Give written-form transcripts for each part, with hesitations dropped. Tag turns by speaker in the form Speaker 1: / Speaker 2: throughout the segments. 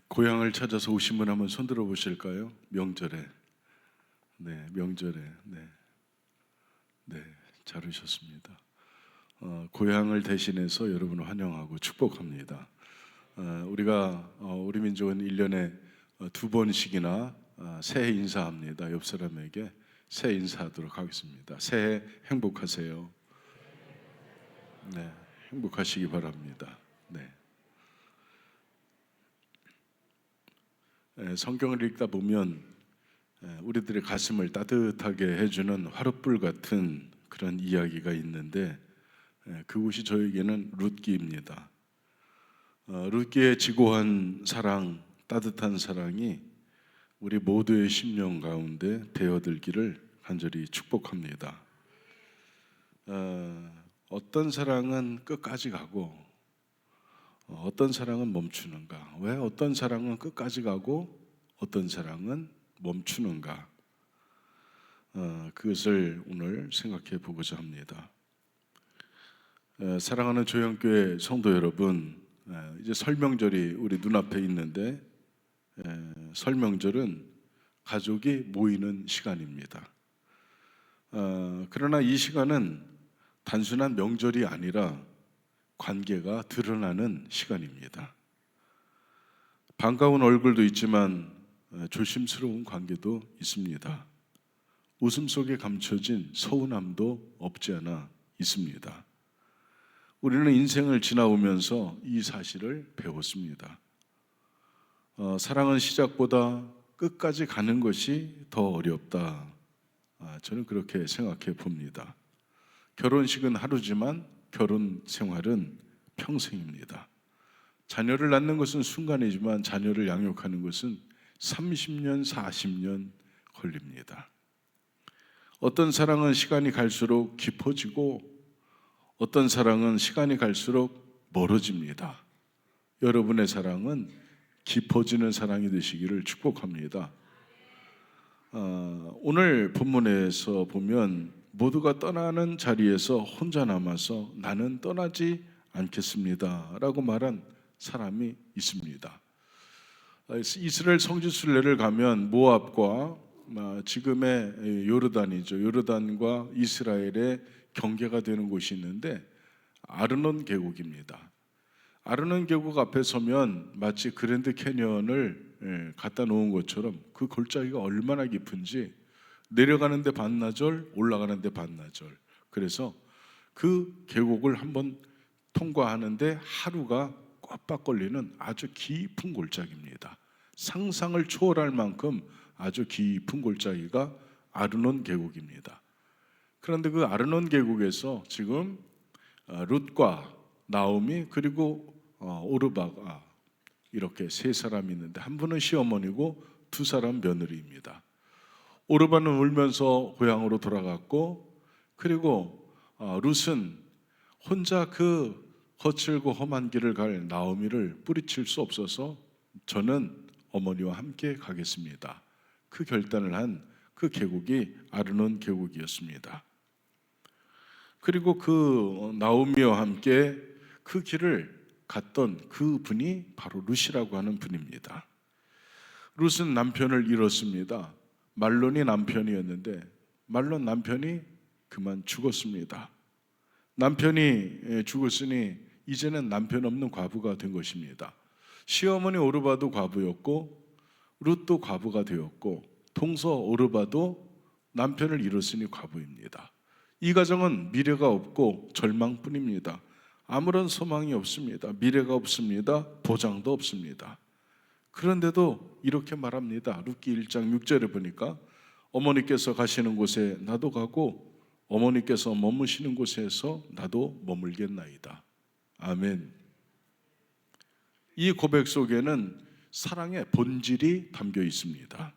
Speaker 1: 고향을 찾아서 오신 분 한번 손 들어 보실까요? 명절에. 네, 명절에. 네, 잘 오셨습니다. 고향을 대신해서 여러분을 환영하고 축복합니다. 우리 민족은 1년에 두 번씩이나 새해 인사합니다. 옆 사람에게 새해 인사하도록 하겠습니다. 새해 행복하세요. 네, 행복하시기 바랍니다. 네. 성경을 읽다 보면 우리들의 가슴을 따뜻하게 해주는 화롯불 같은 그런 이야기가 있는데 그곳이 저에게는 룻기입니다. 룻기의 지고한 사랑, 따뜻한 사랑이 우리 모두의 심령 가운데 되어들기를 간절히 축복합니다. 어떤 사랑은 끝까지 가고 어떤 사랑은 멈추는가? 왜 어떤 사랑은 끝까지 가고 어떤 사랑은 멈추는가? 그것을 오늘 생각해 보고자 합니다. 사랑하는 조영교회 성도 여러분, 이제 설명절이 우리 눈앞에 있는데 설명절은 가족이 모이는 시간입니다. 그러나 이 시간은 단순한 명절이 아니라 관계가 드러나는 시간입니다. 반가운 얼굴도 있지만 조심스러운 관계도 있습니다. 웃음 속에 감춰진 서운함도 없지 않아 있습니다. 우리는 인생을 지나오면서 이 사실을 배웠습니다. 사랑은 시작보다 끝까지 가는 것이 더 어렵다. 저는 그렇게 생각해 봅니다. 결혼식은 하루지만 결혼 생활은 평생입니다. 자녀를 낳는 것은 순간이지만 자녀를 양육하는 것은 30년, 40년 걸립니다. 어떤 사랑은 시간이 갈수록 깊어지고 어떤 사랑은 시간이 갈수록 멀어집니다. 여러분의 사랑은 깊어지는 사랑이 되시기를 축복합니다. 오늘 본문에서 보면 모두가 떠나는 자리에서 혼자 남아서 나는 떠나지 않겠습니다 라고 말한 사람이 있습니다. 이스라엘 성지순례를 가면 모압과 지금의 요르단이죠. 요르단과 이스라엘의 경계가 되는 곳이 있는데 아르논 계곡입니다. 아르논 계곡 앞에 서면 마치 그랜드 캐니언을 갖다 놓은 것처럼 그 골짜기가 얼마나 깊은지 내려가는데 반나절, 올라가는데 반나절. 그래서 그 계곡을 한번 통과하는데 하루가 꽉꽉 걸리는 아주 깊은 골짜기입니다. 상상을 초월할 만큼 아주 깊은 골짜기가 아르논 계곡입니다. 그런데 그 아르논 계곡에서 지금 룻과 나오미 그리고 오르바가 이렇게 세 사람이 있는데 한 분은 시어머니고 두 사람 며느리입니다. 오르바는 울면서 고향으로 돌아갔고 그리고 룻은 혼자 그 거칠고 험한 길을 갈 나오미를 뿌리칠 수 없어서 저는 어머니와 함께 가겠습니다. 그 결단을 한 그 계곡이 아르논 계곡이었습니다. 그리고 그 나오미와 함께 그 길을 갔던 그 분이 바로 룻이라고 하는 분입니다. 룻은 남편을 잃었습니다. 말론이 남편이었는데 말론 남편이 그만 죽었습니다. 남편이 죽었으니 이제는 남편 없는 과부가 된 것입니다. 시어머니 오르바도 과부였고 룻도 과부가 되었고 동서 오르바도 남편을 잃었으니 과부입니다. 이 가정은 미래가 없고 절망뿐입니다. 아무런 소망이 없습니다. 미래가 없습니다. 보장도 없습니다. 그런데도 이렇게 말합니다. 룻기 1장 6절에 보니까 어머니께서 가시는 곳에 나도 가고 어머니께서 머무시는 곳에서 나도 머물겠나이다. 아멘. 이 고백 속에는 사랑의 본질이 담겨 있습니다.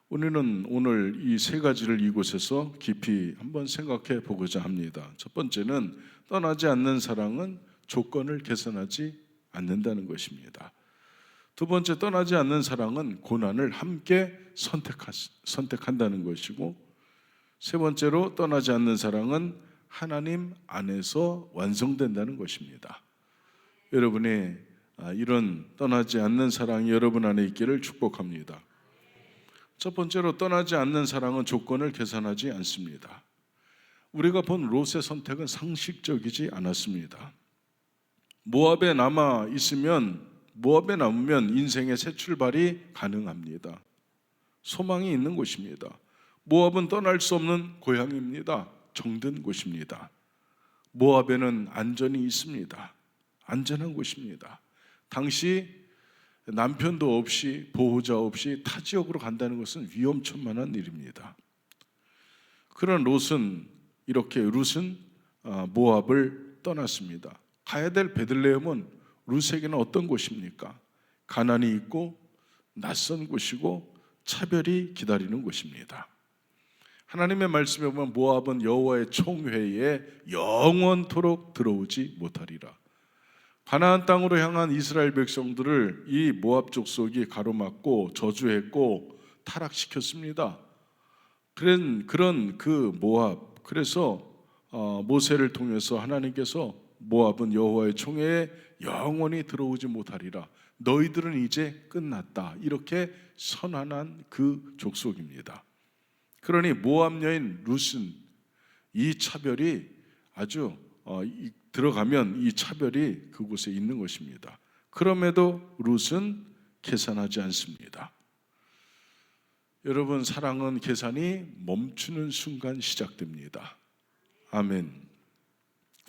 Speaker 1: 우리는 오늘 이 세 가지를 이곳에서 깊이 한번 생각해 보고자 합니다. 첫 번째는 떠나지 않는 사랑은 조건을 개선하지 않는다는 것입니다. 두 번째, 떠나지 않는 사랑은 고난을 함께 선택한다는 것이고 세 번째로 떠나지 않는 사랑은 하나님 안에서 완성된다는 것입니다. 여러분이 이런 떠나지 않는 사랑이 여러분 안에 있기를 축복합니다. 첫 번째로, 떠나지 않는 사랑은 조건을 계산하지 않습니다. 우리가 본 롯의 선택은 상식적이지 않았습니다. 모압에 남으면 인생의 새 출발이 가능합니다. 소망이 있는 곳입니다. 모압은 떠날 수 없는 고향입니다. 정든 곳입니다. 모압에는 안전이 있습니다. 안전한 곳입니다. 당시 남편도 없이 보호자 없이 타 지역으로 간다는 것은 위험천만한 일입니다. 그런 롯은 모압을 떠났습니다. 가야 될 베들레헴은 롯에게는 어떤 곳입니까? 가난이 있고 낯선 곳이고 차별이 기다리는 곳입니다. 하나님의 말씀에 보면 모압은 여호와의 총회에 영원토록 들어오지 못하리라. 가나안 땅으로 향한 이스라엘 백성들을 이 모압 족속이 가로막고 저주했고 타락시켰습니다. 그런 그 모압, 그래서 모세를 통해서 하나님께서 모압은 여호와의 총회에 영원히 들어오지 못하리라. 너희들은 이제 끝났다. 이렇게 선언한 그 족속입니다. 그러니 모압 여인 룻은 이 차별이 들어가면 이 차별이 그곳에 있는 것입니다. 그럼에도 룻은 계산하지 않습니다. 여러분, 사랑은 계산이 멈추는 순간 시작됩니다. 아멘.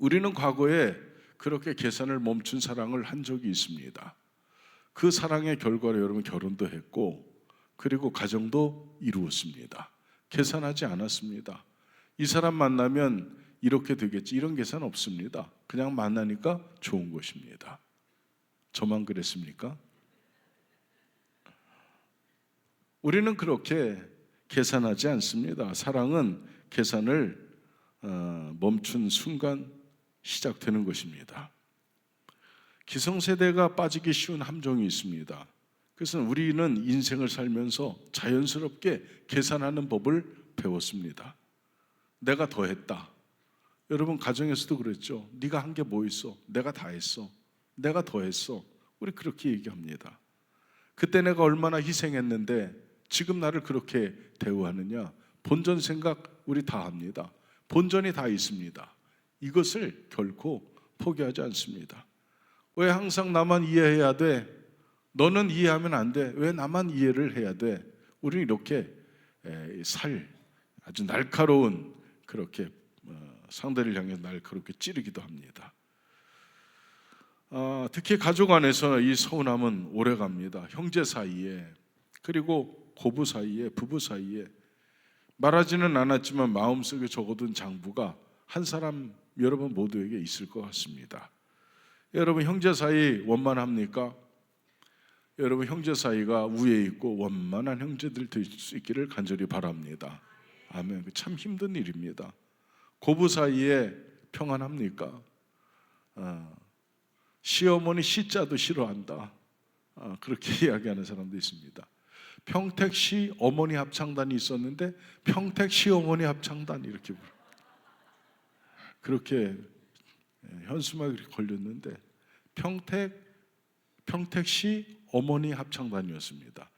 Speaker 1: 우리는 과거에 그렇게 계산을 멈춘 사랑을 한 적이 있습니다. 그 사랑의 결과로 여러분 결혼도 했고 그리고 가정도 이루었습니다. 계산하지 않았습니다. 이 사람 만나면 이렇게 되겠지, 이런 계산 없습니다. 그냥 만나니까 좋은 것입니다. 저만 그랬습니까? 우리는 그렇게 계산하지 않습니다. 사랑은 계산을 멈춘 순간 시작되는 것입니다. 기성세대가 빠지기 쉬운 함정이 있습니다. 그래서 우리는 인생을 살면서 자연스럽게 계산하는 법을 배웠습니다. 내가 더 했다. 여러분, 가정에서도 그랬죠. 네가 한 게 뭐 있어? 내가 다 했어. 내가 더 했어. 우리 그렇게 얘기합니다. 그때 내가 얼마나 희생했는데 지금 나를 그렇게 대우하느냐. 본전 생각 우리 다 합니다. 본전이 다 있습니다. 이것을 결코 포기하지 않습니다. 왜 항상 나만 이해해야 돼? 너는 이해하면 안 돼. 왜 나만 이해를 해야 돼? 우리는 이렇게 아주 날카로운, 그렇게 상대를 향해 날카롭게 찌르기도 합니다. 특히 가족 안에서 이 서운함은 오래갑니다. 형제 사이에, 그리고 고부 사이에, 부부 사이에 말하지는 않았지만 마음속에 적어둔 장부가 한 사람, 여러분 모두에게 있을 것 같습니다. 여러분, 형제 사이 원만합니까? 여러분, 형제 사이가 우애 있고 원만한 형제들 될 수 있기를 간절히 바랍니다. 아멘. 참 힘든 일입니다. 고부 사이에 평안합니까? 시어머니 시자도 싫어한다. 그렇게 이야기하는 사람도 있습니다. 평택시 어머니 합창단이 있었는데 평택 시어머니 합창단 이렇게 그렇게 현수막이 걸렸는데 평택시 어머니 합창단이었습니다.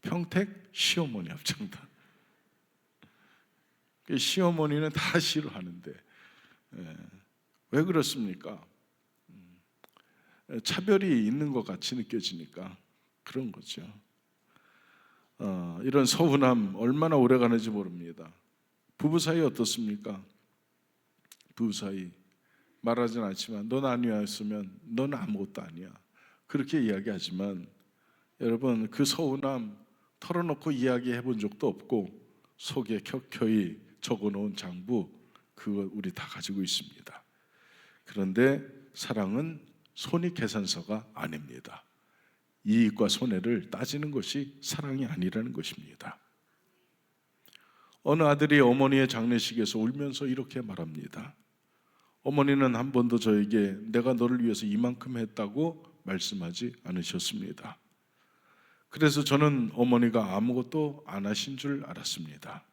Speaker 1: 평택 시어머니 합창단. 시어머니는 다 싫어하는데 왜 그렇습니까? 차별이 있는 것 같이 느껴지니까 그런 거죠. 이런 서운함 얼마나 오래 가는지 모릅니다. 부부 사이 어떻습니까? 부부 사이 말하진 않지만 넌 아니었으면 넌 아무것도 아니야. 그렇게 이야기하지만 여러분, 그 서운함 털어놓고 이야기해 본 적도 없고 속에 켜켜이 적어놓은 장부, 그거 우리 다 가지고 있습니다. 그런데 사랑은 손익계산서가 아닙니다. 이익과 손해를 따지는 것이 사랑이 아니라는 것입니다. 어느 아들이 어머니의 장례식에서 울면서 이렇게 말합니다. 어머니는 한 번도 저에게 내가 너를 위해서 이만큼 했다고 말씀하지 않으셨습니다. 그래서 저는 어머니가 아무것도 안 하신 줄 알았습니다.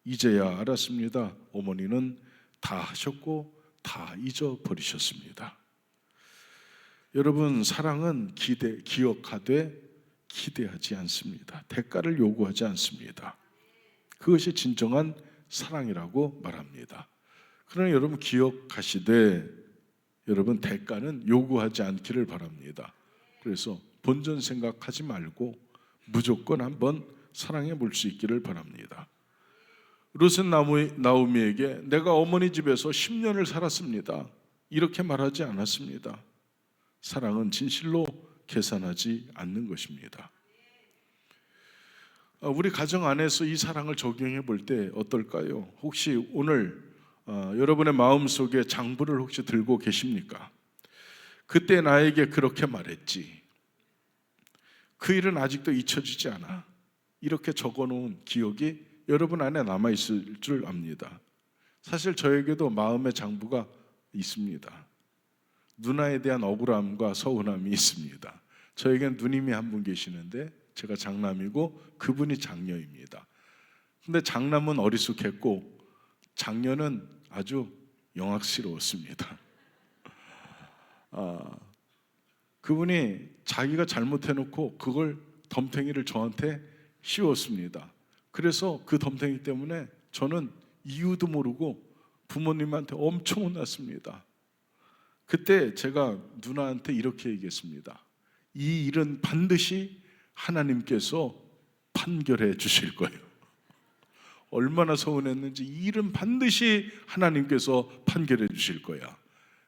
Speaker 1: 이제야 알았습니다. 어머니는 다 하셨고 다 잊어버리셨습니다. 여러분, 사랑은 기억하되 기대하지 않습니다. 대가를 요구하지 않습니다. 그것이 진정한 사랑이라고 말합니다. 그러나 여러분, 기억하시되 여러분, 대가는 요구하지 않기를 바랍니다. 그래서 본전 생각하지 말고 무조건 한번 사랑해 볼 수 있기를 바랍니다. 룻은 나오미에게 내가 어머니 집에서 10년을 살았습니다, 이렇게 말하지 않았습니다. 사랑은 진실로 계산하지 않는 것입니다. 우리 가정 안에서 이 사랑을 적용해 볼 때 어떨까요? 혹시 오늘 여러분의 마음속에 장부를 혹시 들고 계십니까? 그때 나에게 그렇게 말했지, 그 일은 아직도 잊혀지지 않아, 이렇게 적어놓은 기억이 여러분 안에 남아있을 줄 압니다. 사실 저에게도 마음의 장부가 있습니다. 누나에 대한 억울함과 서운함이 있습니다. 저에겐 누님이 한 분 계시는데 제가 장남이고 그분이 장녀입니다. 근데 장남은 어리숙했고 장녀는 아주 영악스러웠습니다. 그분이 자기가 잘못해놓고 그걸 덤탱이를 저한테 씌웠습니다. 그래서 그 덤탱이 때문에 저는 이유도 모르고 부모님한테 엄청 혼났습니다. 그때 제가 누나한테 이렇게 얘기했습니다. 이 일은 반드시 하나님께서 판결해 주실 거예요. 얼마나 서운했는지, 이 일은 반드시 하나님께서 판결해 주실 거야.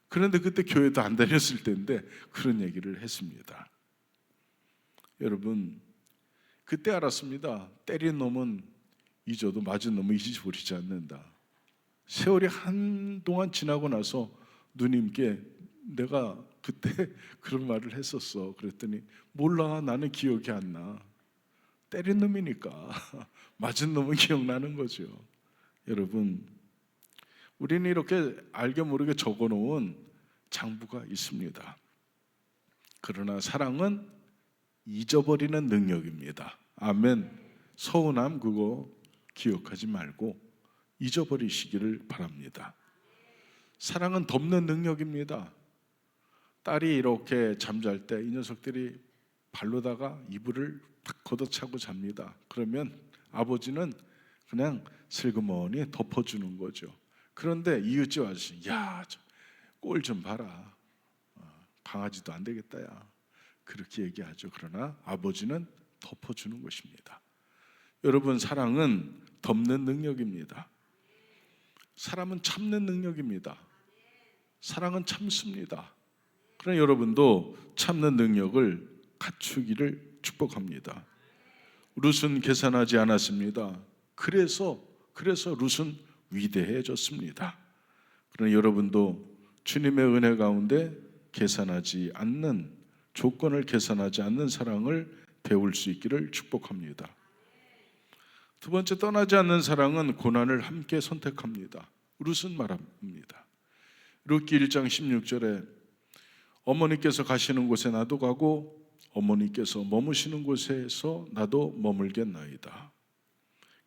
Speaker 1: 그런데 그때 교회도 안 다녔을 때인데 그런 얘기를 했습니다. 여러분, 그때 알았습니다. 때린 놈은 잊어도 맞은 놈은 잊어버리지 않는다. 세월이 한동안 지나고 나서 누님께 내가 그때 그런 말을 했었어. 그랬더니 몰라, 나는 기억이 안 나. 때린 놈이니까 맞은 놈은 기억나는 거죠. 여러분, 우리는 이렇게 알게 모르게 적어놓은 장부가 있습니다. 그러나 사랑은 잊어버리는 능력입니다. 아멘. 서운함 그거 기억하지 말고 잊어버리시기를 바랍니다. 사랑은 덮는 능력입니다. 딸이 이렇게 잠잘 때 이 녀석들이 발로다가 이불을 탁 걷어차고 잡니다. 그러면 아버지는 그냥 슬그머니 덮어주는 거죠. 그런데 이웃집 아저씨, 야, 꼴 좀 봐라, 강아지도 안 되겠다 야, 그렇게 얘기하죠. 그러나 아버지는 덮어주는 것입니다. 여러분, 사랑은 덮는 능력입니다. 사람은 참는 능력입니다. 사랑은 참습니다. 그러나 여러분도 참는 능력을 갖추기를 축복합니다. 룻은 계산하지 않았습니다. 그래서 룻은 위대해졌습니다. 그러나 여러분도 주님의 은혜 가운데 계산하지 않는, 조건을 계산하지 않는 사랑을 배울 수 있기를 축복합니다. 두 번째, 떠나지 않는 사랑은 고난을 함께 선택합니다. 룻은 말합니다. 룻기 1장 16절에 어머니께서 가시는 곳에 나도 가고 어머니께서 머무시는 곳에서 나도 머물겠나이다.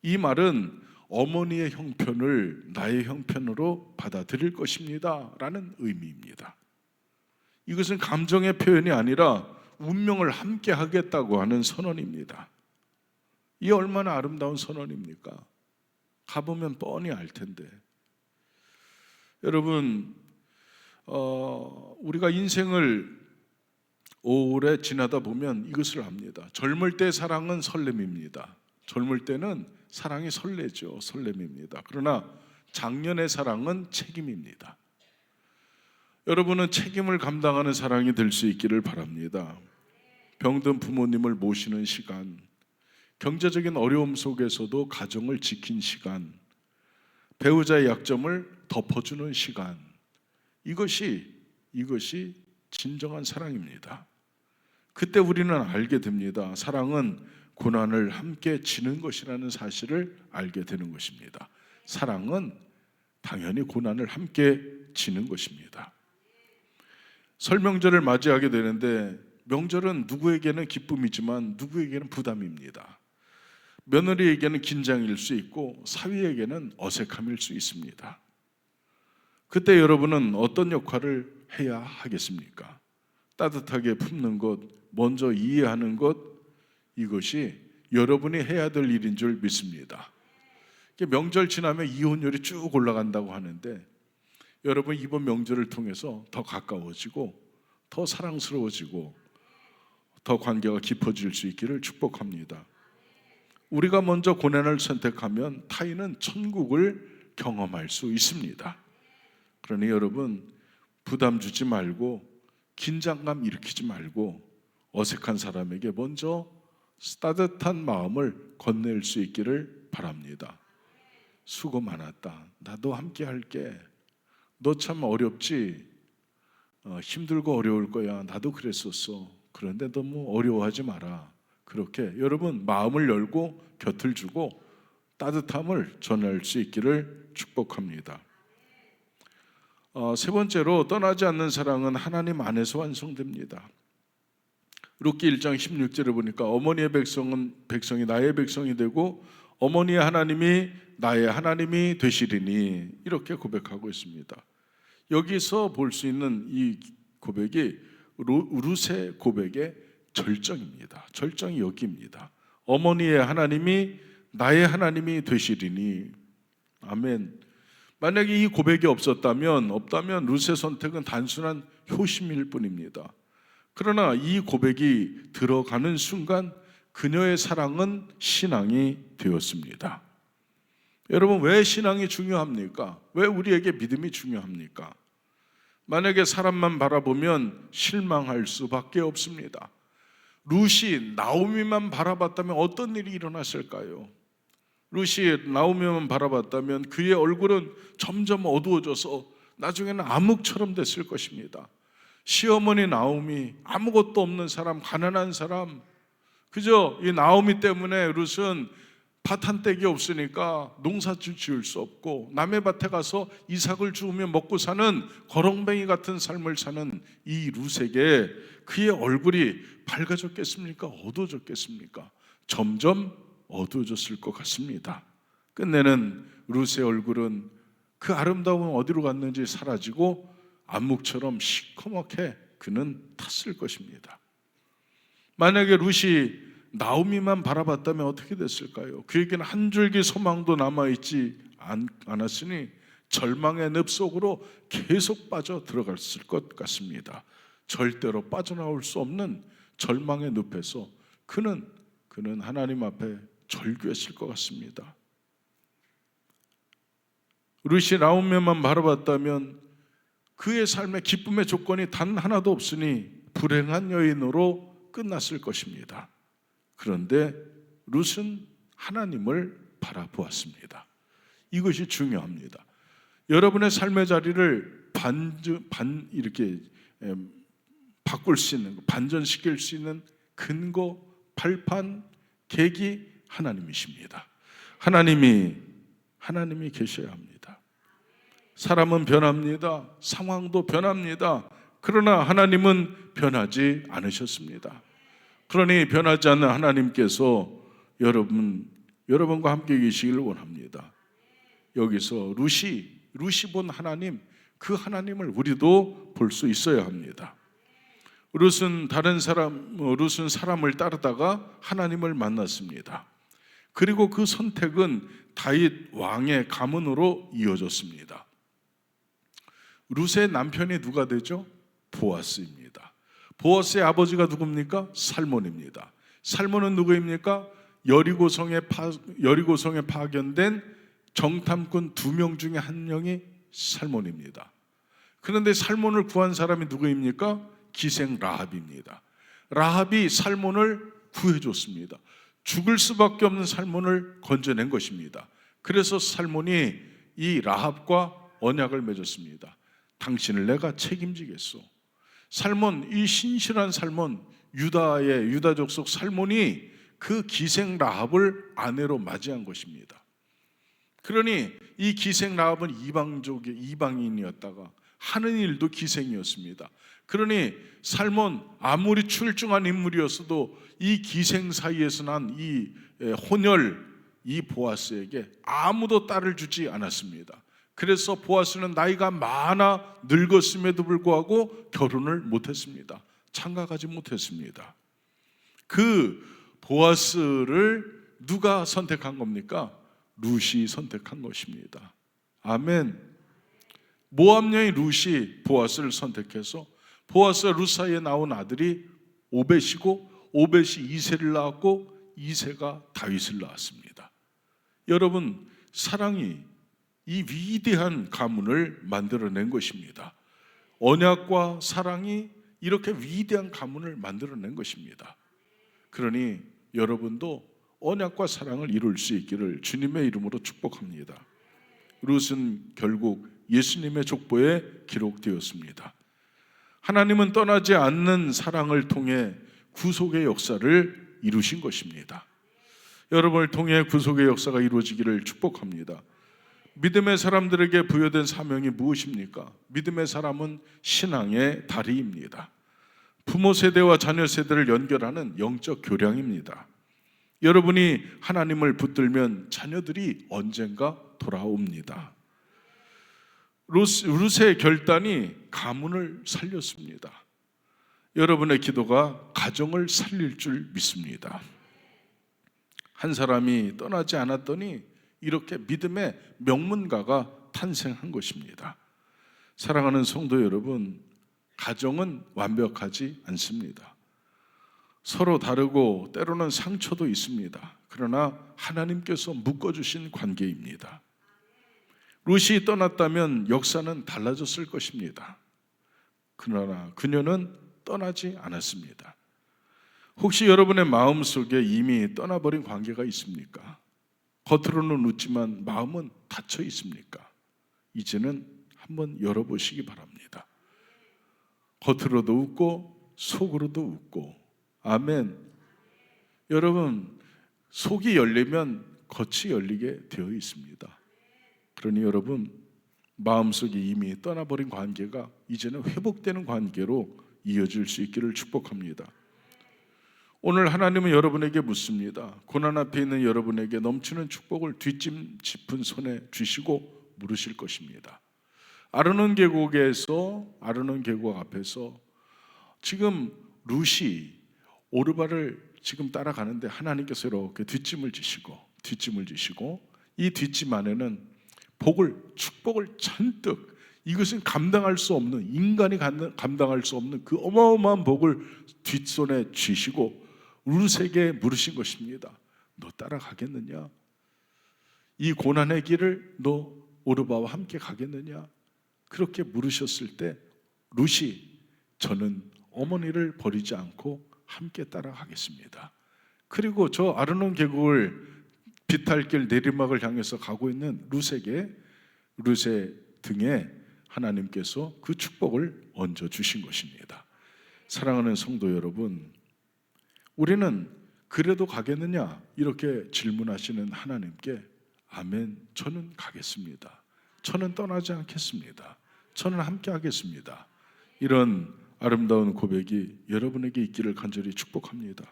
Speaker 1: 이 말은 어머니의 형편을 나의 형편으로 받아들일 것입니다 라는 의미입니다. 이것은 감정의 표현이 아니라 운명을 함께 하겠다고 하는 선언입니다. 이 얼마나 아름다운 선언입니까? 가보면 뻔히 알 텐데. 여러분, 우리가 인생을 오래 지나다 보면 이것을 압니다. 젊을 때 사랑은 설렘입니다. 젊을 때는 사랑이 설레죠. 설렘입니다. 그러나 장년의 사랑은 책임입니다. 여러분은 책임을 감당하는 사랑이 될 수 있기를 바랍니다. 병든 부모님을 모시는 시간, 경제적인 어려움 속에서도 가정을 지킨 시간, 배우자의 약점을 덮어주는 시간, 이것이 진정한 사랑입니다. 그때 우리는 알게 됩니다. 사랑은 고난을 함께 지는 것이라는 사실을 알게 되는 것입니다. 사랑은 당연히 고난을 함께 지는 것입니다. 설 명절을 맞이하게 되는데, 명절은 누구에게는 기쁨이지만 누구에게는 부담입니다. 며느리에게는 긴장일 수 있고 사위에게는 어색함일 수 있습니다. 그때 여러분은 어떤 역할을 해야 하겠습니까? 따뜻하게 품는 것, 먼저 이해하는 것, 이것이 여러분이 해야 될 일인 줄 믿습니다. 명절 지나면 이혼율이 쭉 올라간다고 하는데 여러분 이번 명절을 통해서 더 가까워지고 더 사랑스러워지고 더 관계가 깊어질 수 있기를 축복합니다. 우리가 먼저 고난을 선택하면 타인은 천국을 경험할 수 있습니다. 그러니 여러분 부담 주지 말고 긴장감 일으키지 말고 어색한 사람에게 먼저 따뜻한 마음을 건넬 수 있기를 바랍니다. 수고 많았다. 나도 함께 할게. 너 참 어렵지? 힘들고 어려울 거야. 나도 그랬었어. 그런데 너무 어려워하지 마라. 그렇게 여러분 마음을 열고 곁을 주고 따뜻함을 전할 수 있기를 축복합니다. 세 번째로 떠나지 않는 사랑은 하나님 안에서 완성됩니다. 룻기 1장 16절에 보니까 어머니의 백성이 나의 백성이 되고 어머니의 하나님이 나의 하나님이 되시리니 이렇게 고백하고 있습니다. 여기서 볼 수 있는 이 고백이 룻의 고백의 절정입니다. 절정이 여기입니다. 어머니의 하나님이 나의 하나님이 되시리니. 아멘. 만약에 이 고백이 없다면 룻의 선택은 단순한 효심일 뿐입니다. 그러나 이 고백이 들어가는 순간 그녀의 사랑은 신앙이 되었습니다. 여러분 왜 신앙이 중요합니까? 왜 우리에게 믿음이 중요합니까? 만약에 사람만 바라보면 실망할 수밖에 없습니다. 룻이 나오미만 바라봤다면 어떤 일이 일어났을까요? 룻이 나오미만 바라봤다면 그의 얼굴은 점점 어두워져서 나중에는 암흑처럼 됐을 것입니다. 시어머니 나오미, 아무것도 없는 사람, 가난한 사람, 그저 이 나오미 때문에 룻은 밭 한 떼기 없으니까 농사를 지을 수 없고 남의 밭에 가서 이삭을 주우며 먹고 사는 거렁뱅이 같은 삶을 사는 이 룻에게 그의 얼굴이 밝아졌겠습니까? 어두워졌겠습니까? 점점 어두워졌을 것 같습니다. 끝내는 룻의 얼굴은 그 아름다움은 어디로 갔는지 사라지고 암묵처럼 시커멓게 그는 탔을 것입니다. 만약에 룻이 나오미만 바라봤다면 어떻게 됐을까요? 그에게는 한 줄기 소망도 남아있지 않았으니 절망의 늪 속으로 계속 빠져 들어갔을 것 같습니다. 절대로 빠져나올 수 없는 절망의 늪에서 그는 하나님 앞에 절규했을 것 같습니다. 룻이 나오미만 바라봤다면 그의 삶의 기쁨의 조건이 단 하나도 없으니 불행한 여인으로 끝났을 것입니다. 그런데 룻은 하나님을 바라보았습니다. 이것이 중요합니다. 여러분의 삶의 자리를 이렇게 바꿀 수 있는, 반전시킬 수 있는 근거, 발판, 계기 하나님이십니다. 하나님이 계셔야 합니다. 사람은 변합니다. 상황도 변합니다. 그러나 하나님은 변하지 않으셨습니다. 그러니 변하지 않는 하나님께서 여러분과 함께 계시기를 원합니다. 여기서 룻이 본 하나님, 그 하나님을 우리도 볼 수 있어야 합니다. 룻은 사람을 따르다가 하나님을 만났습니다. 그리고 그 선택은 다윗 왕의 가문으로 이어졌습니다. 룻의 남편이 누가 되죠? 보아스입니다. 보아스의 아버지가 누굽니까? 살몬입니다. 살몬은 누구입니까? 여리고성에 파견된 정탐꾼 2명 중에 1명이 살몬입니다. 그런데 살몬을 구한 사람이 누구입니까? 기생 라합입니다. 라합이 살몬을 구해줬습니다. 죽을 수밖에 없는 살몬을 건져낸 것입니다. 그래서 살몬이 이 라합과 언약을 맺었습니다. 당신을 내가 책임지겠소. 살몬, 이 신실한 살몬, 유다 족속 살몬이 그 기생 라합을 아내로 맞이한 것입니다. 그러니 이 기생 라합은 이방인이었다가 하는 일도 기생이었습니다. 그러니 살몬, 아무리 출중한 인물이었어도 이 기생 사이에서 난 이 혼혈, 이 보아스에게 아무도 딸을 주지 않았습니다. 그래서 보아스는 나이가 많아 늙었음에도 불구하고 결혼을 못했습니다. 장가가지 못했습니다. 그 보아스를 누가 선택한 겁니까? 룻이 선택한 것입니다. 아멘. 모압 여인 룻이 보아스를 선택해서 보아스와 룻 사이에 나온 아들이 오벳이고, 오벳이 이새를 낳았고, 이새가 다윗을 낳았습니다. 여러분, 사랑이 이 위대한 가문을 만들어낸 것입니다. 언약과 사랑이 이렇게 위대한 가문을 만들어낸 것입니다. 그러니 여러분도 언약과 사랑을 이룰 수 있기를 주님의 이름으로 축복합니다. 룻은 결국 예수님의 족보에 기록되었습니다. 하나님은 떠나지 않는 사랑을 통해 구속의 역사를 이루신 것입니다. 여러분을 통해 구속의 역사가 이루어지기를 축복합니다. 믿음의 사람들에게 부여된 사명이 무엇입니까? 믿음의 사람은 신앙의 다리입니다. 부모 세대와 자녀 세대를 연결하는 영적 교량입니다. 여러분이 하나님을 붙들면 자녀들이 언젠가 돌아옵니다. 룻의 결단이 가문을 살렸습니다. 여러분의 기도가 가정을 살릴 줄 믿습니다. 한 사람이 떠나지 않았더니 이렇게 믿음의 명문가가 탄생한 것입니다. 사랑하는 성도 여러분, 가정은 완벽하지 않습니다. 서로 다르고 때로는 상처도 있습니다. 그러나 하나님께서 묶어주신 관계입니다. 룻이 떠났다면 역사는 달라졌을 것입니다. 그러나 그녀는 떠나지 않았습니다. 혹시 여러분의 마음속에 이미 떠나버린 관계가 있습니까? 겉으로는 웃지만 마음은 닫혀 있습니까? 이제는 한번 열어보시기 바랍니다. 겉으로도 웃고 속으로도 웃고. 아멘. 여러분, 속이 열리면 겉이 열리게 되어 있습니다. 그러니 여러분, 마음속에 이미 떠나버린 관계가 이제는 회복되는 관계로 이어질 수 있기를 축복합니다. 오늘 하나님은 여러분에게 묻습니다. 고난 앞에 있는 여러분에게 넘치는 축복을 뒷짐 짚은 손에 주시고 물으실 것입니다. 아르논 계곡 앞에서 지금 룻이 오르바를 지금 따라가는데 하나님께서 이렇게 뒷짐을 지시고 이 뒷짐 안에는 축복을 잔뜩, 이것은 감당할 수 없는, 인간이 감당할 수 없는 그 어마어마한 복을 뒷손에 쥐시고 룻에게 물으신 것입니다. 너 따라가겠느냐? 이 고난의 길을 너 오르바와 함께 가겠느냐? 그렇게 물으셨을 때 룻이 저는 어머니를 버리지 않고 함께 따라가겠습니다. 그리고 저 아르논 계곡을 비탈길 내리막을 향해서 가고 있는 룻의 등에 하나님께서 그 축복을 얹어 주신 것입니다. 사랑하는 성도 여러분, 우리는 그래도 가겠느냐 이렇게 질문하시는 하나님께 아멘, 저는 가겠습니다. 저는 떠나지 않겠습니다. 저는 함께 하겠습니다. 이런 아름다운 고백이 여러분에게 있기를 간절히 축복합니다.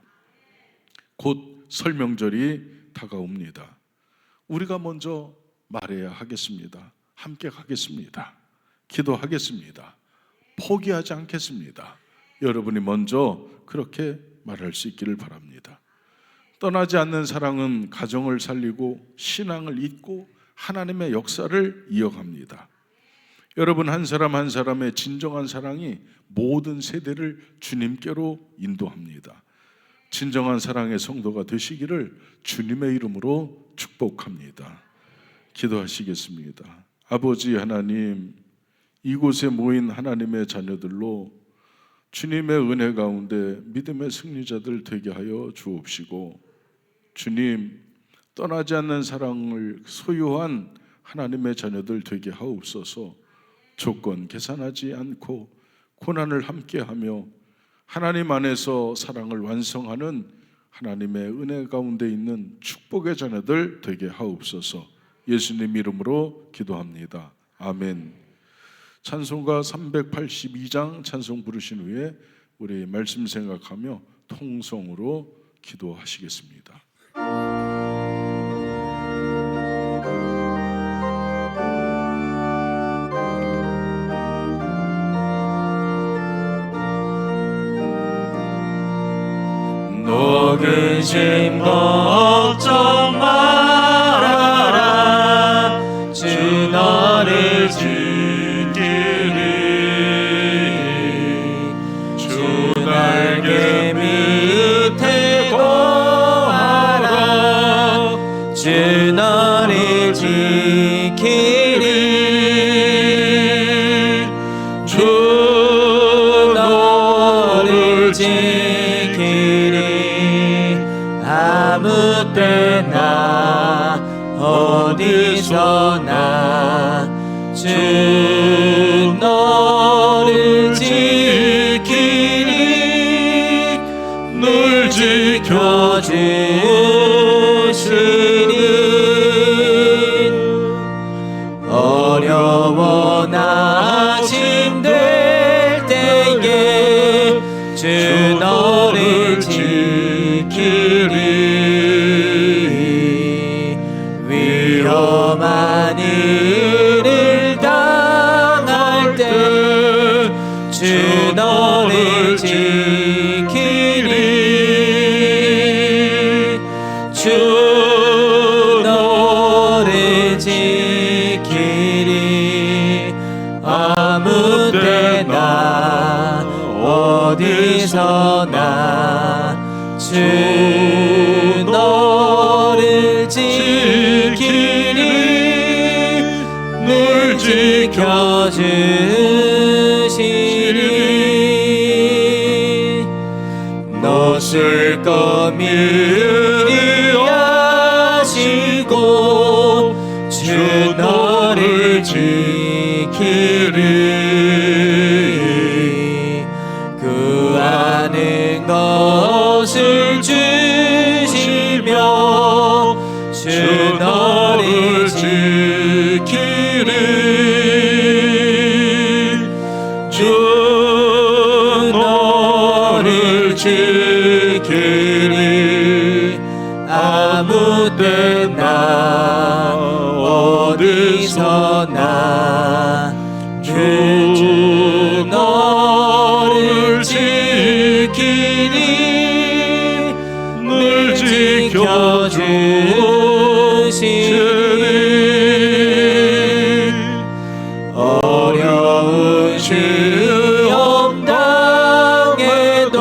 Speaker 1: 곧 설 명절이 다가옵니다. 우리가 먼저 말해야 하겠습니다. 함께 가겠습니다. 기도하겠습니다. 포기하지 않겠습니다. 여러분이 먼저 그렇게 말할 수 있기를 바랍니다. 떠나지 않는 사랑은 가정을 살리고 신앙을 잇고 하나님의 역사를 이어갑니다. 여러분 한 사람 한 사람의 진정한 사랑이 모든 세대를 주님께로 인도합니다. 진정한 사랑의 성도가 되시기를 주님의 이름으로 축복합니다. 기도하시겠습니다. 아버지 하나님, 이곳에 모인 하나님의 자녀들로 주님의 은혜 가운데 믿음의 승리자들 되게 하여 주옵시고, 주님, 떠나지 않는 사랑을 소유한 하나님의 자녀들 되게 하옵소서. 조건 계산하지 않고 고난을 함께하며 하나님 안에서 사랑을 완성하는 하나님의 은혜 가운데 있는 축복의 자녀들 되게 하옵소서. 예수님 이름으로 기도합니다. 아멘. 찬송가 382장 찬송 부르신 후에 우리 말씀 생각하며 통성으로 기도하시겠습니다.
Speaker 2: 근심 걱정 말아라. 주 너를 지키리. 주 날개 밑에 거하라. 주 너를 지키리. 주 너를 지키리. 아무 때나 어디서나 주 너를 지키리. 늘 지켜주시리. 어려워 나심될 때에 주 너를 지키리. 위험한 일을 당할 때 주 너를 지키리. 주 너를 지키리. 아무 때나 어디서나 주 너를 지키리. 늘 지켜주시리. 노슬 것 미리 하시고 주 너를 지키리. 구하는 것을 주시며 주 너를 지키리. 주 너를 지키리. 아무 때나 어디서나 주 너를 지키리. 늘 지켜주시리. 어려운 시험 당해도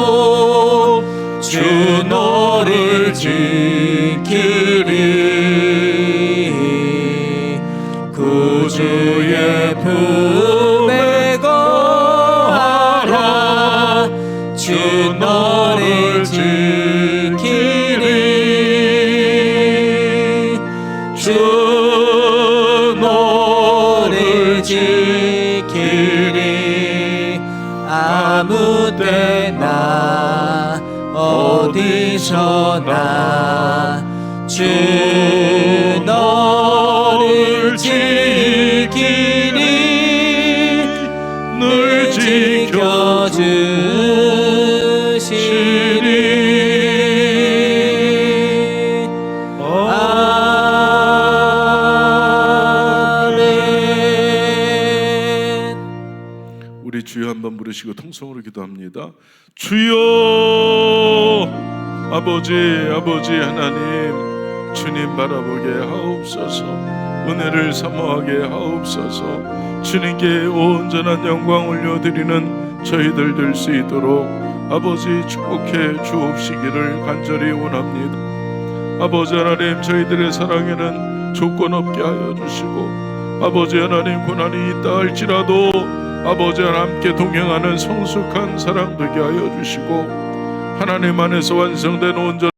Speaker 2: 주 너를 지키리. 구주의 품에 거하라. 주 너를 지키리. 주 너를 지키리. 아무 때나 어디서나 주 너를 지키리. 늘 지켜주시리. 아멘.
Speaker 1: 우리 주여 한번 부르시고 통성으로 기도합니다. 주여, 아버지 하나님, 주님 바라보게 하옵소서. 은혜를 사모하게 하옵소서. 주님께 온전한 영광 올려드리는 저희들 될 수 있도록 아버지 축복해 주옵시기를 간절히 원합니다. 아버지 하나님, 저희들의 사랑에는 조건 없게 하여 주시고, 아버지 하나님, 고난이 있다 할지라도 아버지 하나님 함께 동행하는 성숙한 사랑 되게 하여 주시고, 하나님 안에서 완성된 온전